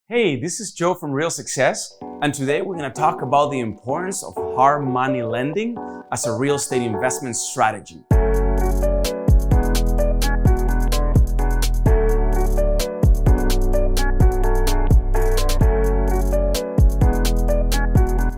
Hey, this is Joe from RealSuccess, and today we're going to talk about the importance of hard money lending as a real estate investment strategy.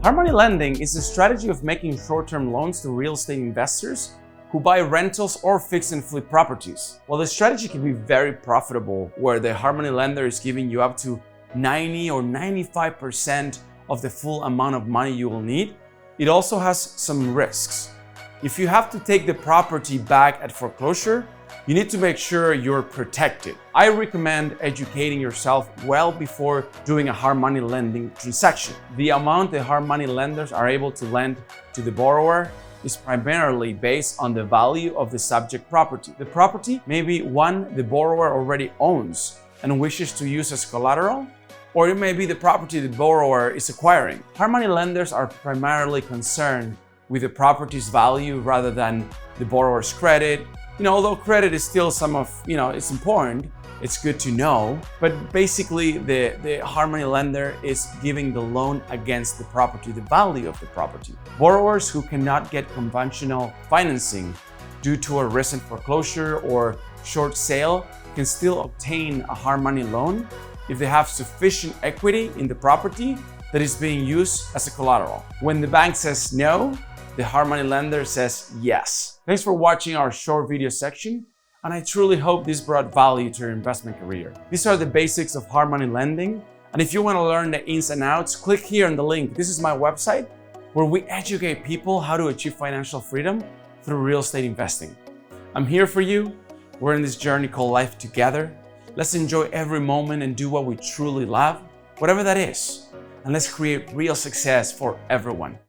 Hard money lending is a strategy of making short-term loans to real estate investors who buy rentals or fix and flip properties. While the strategy can be very profitable, where the hard money lender is giving you up to 90 or 95% of the full amount of money you will need, it also has some risks. If you have to take the property back at foreclosure, you need to make sure you're protected. I recommend educating yourself well before doing a hard money lending transaction. The amount the hard money lenders are able to lend to the borrower is primarily based on the value of the subject property. The property may be one the borrower already owns and wishes to use as collateral, or it may be the property the borrower is acquiring. Hard money lenders are primarily concerned with the property's value rather than the borrower's credit. Although credit is still it's important, it's good to know, but basically the hard money lender is giving the loan against the property, the value of the property. Borrowers who cannot get conventional financing due to a recent foreclosure or short sale can still obtain a hard money loan if they have sufficient equity in the property that is being used as a collateral. When the bank says no, the hard money lender says yes. Thanks for watching our short video section, and I truly hope this brought value to your investment career. These are the basics of hard money lending, and if you want to learn the ins and outs, click here on the link. This is my website where we educate people how to achieve financial freedom through real estate investing. I'm here for you. We're in this journey called life together. Let's enjoy every moment and do what we truly love, whatever that is. And let's create real success for everyone.